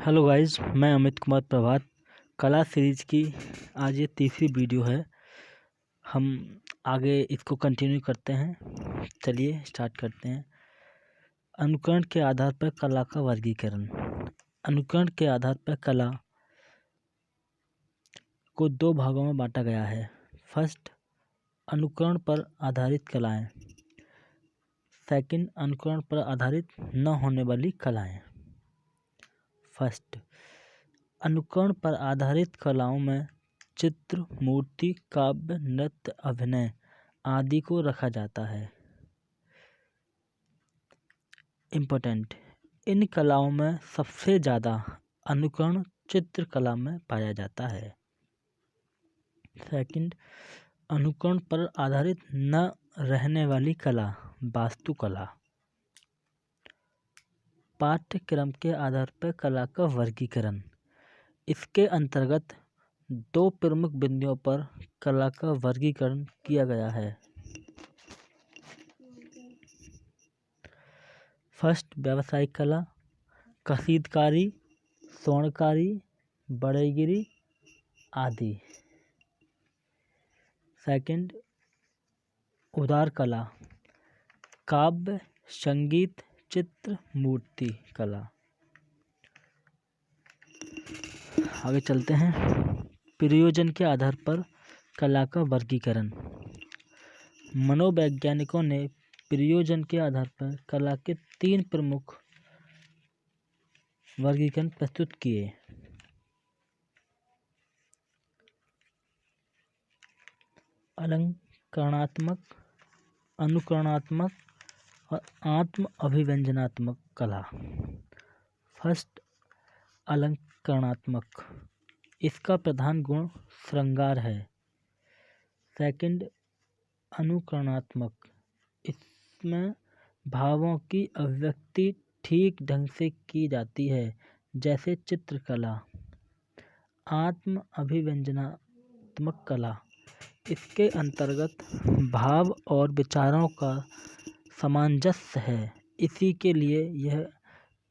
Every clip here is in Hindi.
हेलो गाइस, मैं अमित कुमार प्रभात। कला सीरीज की आज ये तीसरी वीडियो है। हम आगे इसको कंटिन्यू करते हैं। चलिए स्टार्ट करते हैं। अनुकरण के आधार पर कला का वर्गीकरण। अनुकरण के आधार पर कला को दो भागों में बांटा गया है। फर्स्ट, अनुकरण पर आधारित कलाएं। सेकंड, अनुकरण पर आधारित न होने वाली कलाएं। फर्स्ट, अनुकरण पर आधारित कलाओं में चित्र, मूर्ति, काव्य, नृत्य, अभिनय आदि को रखा जाता है। इम्पोर्टेंट, इन कलाओं में सबसे ज़्यादा अनुकरण चित्रकला में पाया जाता है। सेकंड, अनुकरण पर आधारित न रहने वाली कला, वास्तुकला। पाठ्यक्रम के आधार पर कला का वर्गीकरण। इसके अंतर्गत दो प्रमुख बिंदुओं पर कला का वर्गीकरण किया गया है। फर्स्ट, व्यावसायिक कला, कसीदकारी, स्वर्णकारी, बढ़ईगिरी आदि। सेकंड, उदार कला, काव्य, संगीत, चित्र, मूर्ति कला। आगे चलते हैं। प्रयोजन के आधार पर कला का वर्गीकरण। मनोवैज्ञानिकों ने प्रयोजन के आधार पर कला के तीन प्रमुख वर्गीकरण प्रस्तुत किए। अलंकरणात्मक, अनुकरणात्मक और आत्म अभिव्यंजनात्मक कला। फर्स्ट, अलंकरणात्मक। इसका प्रधान गुण श्रृंगार है। सेकंड, अनुकरणात्मक। इसमें भावों की अभिव्यक्ति ठीक ढंग से की जाती है, जैसे चित्रकला। आत्म अभिव्यंजनात्मक कला, इसके अंतर्गत भाव और विचारों का सामंजस्य है, इसी के लिए यह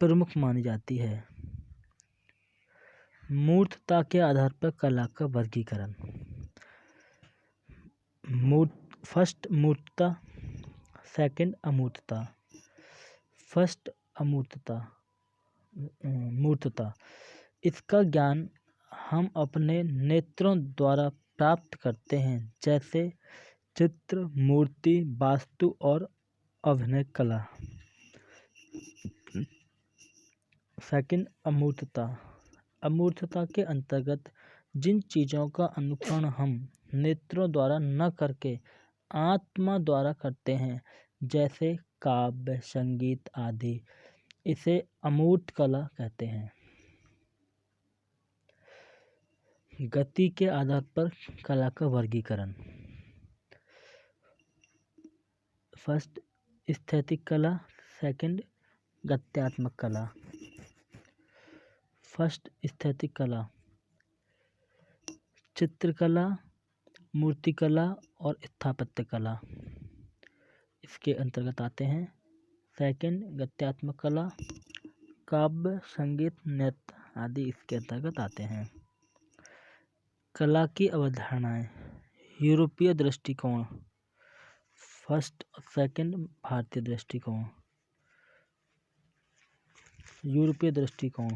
प्रमुख मानी जाती है। मूर्तता के आधार पर कला का वर्गीकरण। फर्स्ट, मूर्तता। सेकंड, अमूर्तता। फर्स्ट, अमूर्तता मूर्तता। इसका ज्ञान हम अपने नेत्रों द्वारा प्राप्त करते हैं, जैसे चित्र, मूर्ति, वास्तु और अभिनय कला। सेकंड, अमूर्तता। अमूर्तता के अंतर्गत जिन चीज़ों का अनुकरण हम नेत्रों द्वारा न करके आत्मा द्वारा करते हैं, जैसे काव्य, संगीत आदि, इसे अमूर्त कला कहते हैं। गति के आधार पर कला का वर्गीकरण। फर्स्ट, स्थैतिक कला। सेकंड, गत्यात्मक कला। फर्स्ट, स्थैतिक कला। चित्रकला, मूर्तिकला और स्थापत्य कला इसके अंतर्गत आते हैं। सेकंड, गत्यात्मक कला, काव्य, संगीत, नृत्य आदि इसके अंतर्गत आते हैं। कला की अवधारणाएं। यूरोपीय दृष्टिकोण। फर्स्ट और सेकंड, भारतीय दृष्टिकोण। यूरोपीय दृष्टिकोण,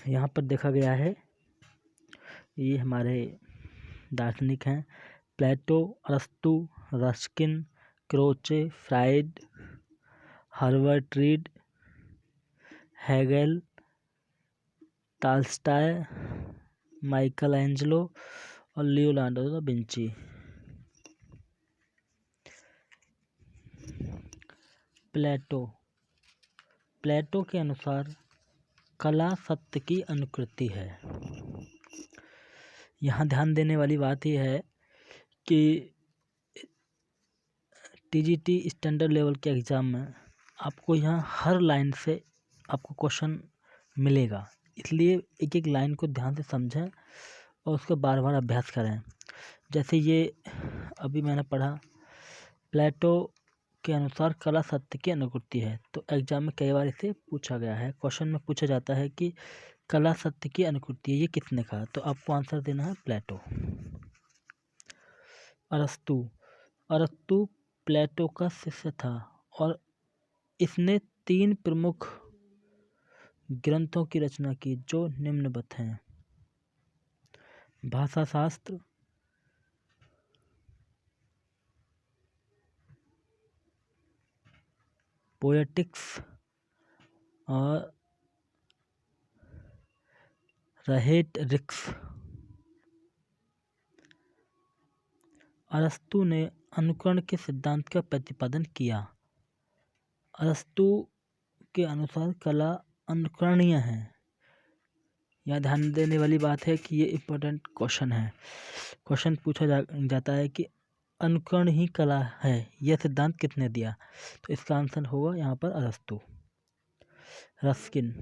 यहाँ पर देखा गया है। ये हमारे दार्शनिक हैं: प्लेटो, अरस्तु, Ruskin, Croce, fried, Herbert read, Hegel, Tolstoy, Michael Angelo और लियोनार्डो दा विंची। प्लेटो के अनुसार कला सत्य की अनुकृति है। यहाँ ध्यान देने वाली बात यह है कि टीजीटी स्टैंडर्ड लेवल के एग्ज़ाम में आपको यहाँ हर लाइन से आपको क्वेश्चन मिलेगा, इसलिए एक एक लाइन को ध्यान से समझें और उसको बार बार अभ्यास करें। जैसे ये अभी मैंने पढ़ा, प्लेटो के अनुसार कला सत्य की अनुकृति है। तो एग्जाम में कई बार इसे पूछा गया है। क्वेश्चन में पूछा जाता है कि कला सत्य की अनुकृति है, ये किसने कहा? तो आपको आंसर देना है प्लेटो। अरस्तु प्लेटो का शिष्य था और इसने 3 प्रमुख ग्रंथों की रचना की जो निम्नवत हैं: भाषा शास्त्र, पोएटिक्स और रहेटरिक्स। अरस्तु ने अनुकरण के सिद्धांत का प्रतिपादन किया। अरस्तु के अनुसार कला अनुकरणीय है। यहाँ ध्यान देने वाली बात है कि ये इम्पोर्टेंट क्वेश्चन है। क्वेश्चन पूछा जाता है कि अनुकरण ही कला है, यह सिद्धांत किसने दिया? तो इसका आंसर होगा यहाँ पर अरस्तु। रस्किन,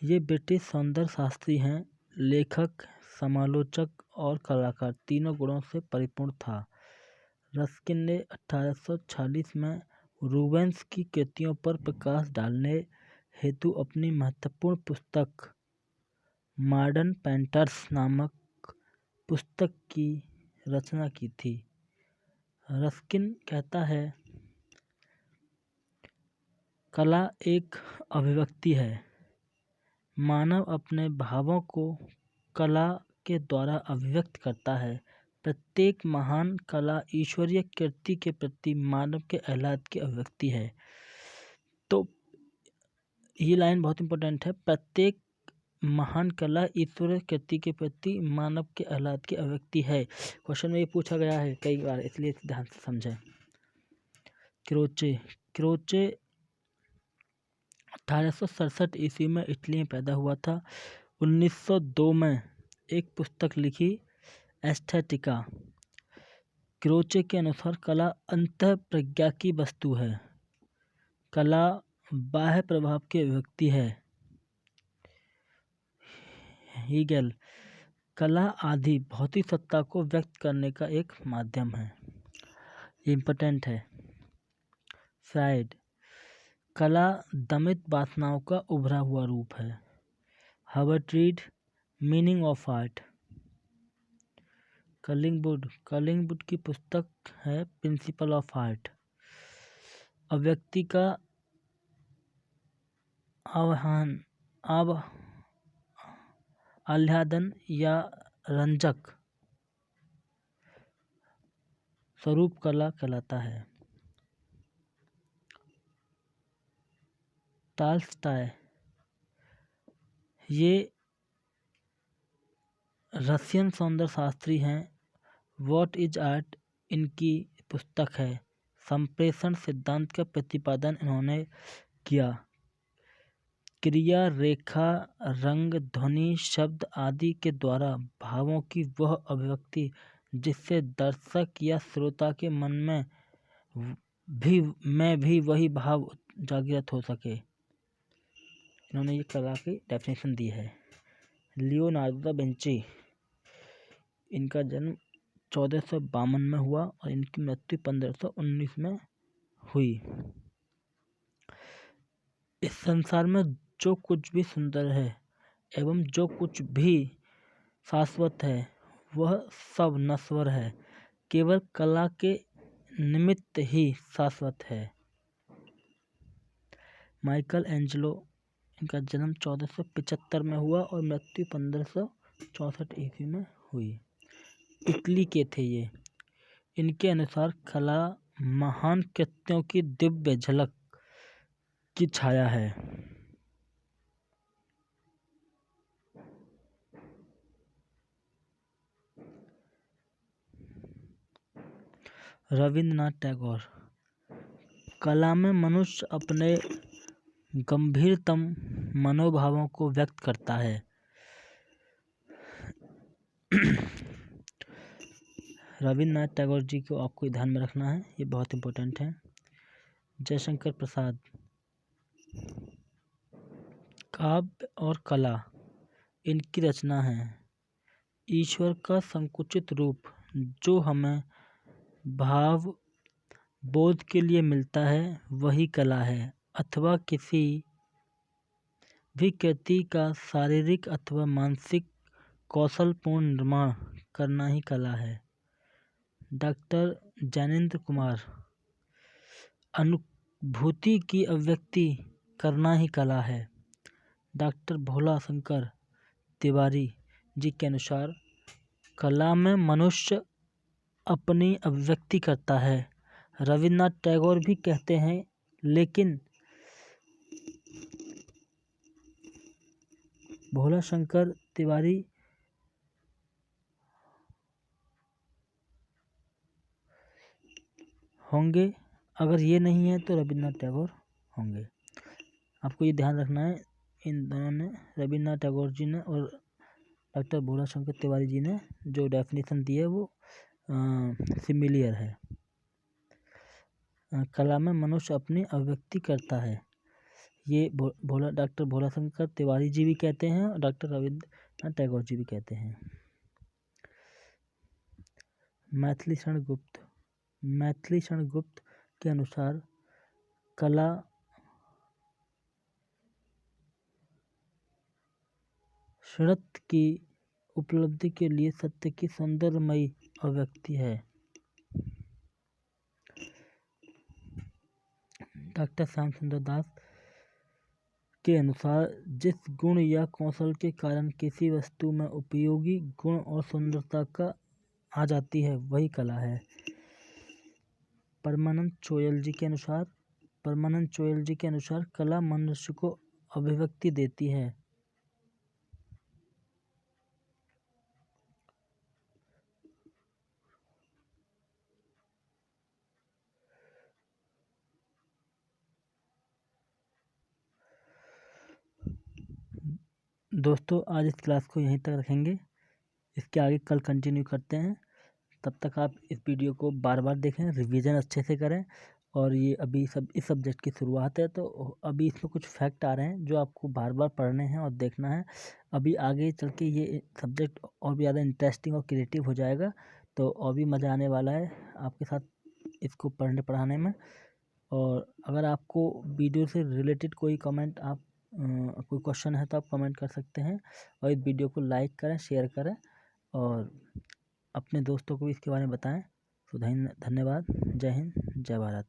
ये ब्रिटिश सौंदर्य शास्त्री हैं। लेखक, समालोचक और कलाकार तीनों गुणों से परिपूर्ण था। रस्किन ने 1846 में रूबेंस की कृतियों पर प्रकाश डालने हेतु अपनी महत्वपूर्ण पुस्तक मॉडर्न पेंटर्स नामक पुस्तक की रचना की थी। रस्किन कहता है, कला एक अभिव्यक्ति है। मानव अपने भावों को कला के द्वारा अभिव्यक्त करता है। प्रत्येक महान कला ईश्वरीय कृति के प्रति मानव के आह्लाद की अभिव्यक्ति है। तो ये लाइन बहुत इंपॉर्टेंट है। प्रत्येक महान कला ईश्वरीय कृति के प्रति मानव के आह्लाद की अभिव्यक्ति है। क्वेश्चन में ये पूछा गया है कई बार, इसलिए ध्यान से समझें। क्रोचे 1867 ईस्वी में इटली में पैदा हुआ था। 1902 में एक पुस्तक लिखी, एस्थेटिका। क्रोचे के अनुसार कला अंतःप्रज्ञा की वस्तु है। कला बाह्य प्रभाव की अभिव्यक्ति है। हीगेल, कला आदि भौतिक सत्ता को व्यक्त करने का एक माध्यम है। इम्पोर्टेंट है। फ्रायड, कला दमित वासनाओं का उभरा हुआ रूप है। Herbert Read, meaning of art. Collingwood की पुस्तक है प्रिंसिपल ऑफ आर्ट। अभिव्यक्ति का आह्लादन या रंजक स्वरूप कला कहलाता है। टॉल्स्टॉय, ये रशियन सौंदर्य शास्त्री हैं। व्हाट इज आर्ट इनकी पुस्तक है। संप्रेषण सिद्धांत का प्रतिपादन इन्होंने किया। क्रिया, रेखा, रंग, ध्वनि, शब्द आदि के द्वारा भावों की वह अभिव्यक्ति जिससे दर्शक या श्रोता के मन में भी वही भाव जागृत हो सके। इन्होंने ये कला की डेफिनेशन दी है। लियोनार्डो दा विंची, इनका जन्म 1452 में हुआ और इनकी मृत्यु 1519 में हुई। इस संसार में जो कुछ भी सुंदर है एवं जो कुछ भी शाश्वत है वह सब नश्वर है, केवल कला के निमित्त ही शाश्वत है। माइकल एंजेलो, इनका जन्म 1475 में हुआ और मृत्यु 1564 ईस्वी में हुई। इटली के थे ये। इनके अनुसार कला महान कृत्यों की दिव्य झलक की छाया है। रविंद्रनाथ टैगोर, कला में मनुष्य अपने गंभीरतम मनोभावों को व्यक्त करता है। रविंद्रनाथ टैगोर जी को आपको ध्यान में रखना है, ये बहुत इम्पोर्टेंट है। जयशंकर प्रसाद, काव्य और कला इनकी रचना है। ईश्वर का संकुचित रूप जो हमें भाव बोध के लिए मिलता है वही कला है, अथवा किसी भी कृति का शारीरिक अथवा मानसिक कौशलपूर्ण निर्माण करना ही कला है। डॉक्टर ज्ञानेंद्र कुमार। अनुभूति की अभिव्यक्ति करना ही कला है। डॉक्टर भोला शंकर तिवारी जी के अनुसार कला में मनुष्य अपनी अभिव्यक्ति करता है। रविन्द्रनाथ टैगोर भी कहते हैं, लेकिन भोला शंकर तिवारी होंगे। अगर ये नहीं है तो रविन्द्रनाथ टैगोर होंगे। आपको ये ध्यान रखना है, इन दोनों ने, रविन्द्रनाथ टैगोर जी ने और डॉक्टर भोला शंकर तिवारी जी ने जो डेफिनेशन दी है वो सिमिलियर है। कला में मनुष्य अपनी अभिव्यक्ति करता है, ये डॉक्टर भोला शंकर तिवारी जी भी कहते हैं और डॉक्टर रविन्द्रनाथ टैगोर जी भी कहते हैं। मैथिली शरण गुप्त के अनुसार कला सत्य की उपलब्धि के लिए सत्य की सौंदर्यमयी अभिव्यक्ति है। डॉक्टर श्याम सुंदर दास के अनुसार जिस गुण या कौशल के कारण किसी वस्तु में उपयोगी गुण और सुंदरता का आ जाती है वही कला है। परमानंद चोयल जी के अनुसार कला मनुष्य को अभिव्यक्ति देती है। दोस्तों, आज इस क्लास को यहीं तक रखेंगे, इसके आगे कल कंटिन्यू करते हैं। तब तक आप इस वीडियो को बार बार देखें, रिवीजन अच्छे से करें। और ये अभी इस सब्जेक्ट की शुरुआत है, तो अभी इसमें कुछ फैक्ट आ रहे हैं जो आपको बार बार पढ़ने हैं और देखना है। अभी आगे चल के ये सब्जेक्ट और भी ज़्यादा इंटरेस्टिंग और क्रिएटिव हो जाएगा, तो और भी मज़ा आने वाला है आपके साथ इसको पढ़ाने में। और अगर आपको वीडियो से रिलेटेड कोई कमेंट कोई क्वेश्चन है तो आप कमेंट कर सकते हैं। और इस वीडियो को लाइक करें, शेयर करें और अपने दोस्तों को भी इसके बारे में बताएं। तो धन्यवाद। जय हिंद, जय भारत।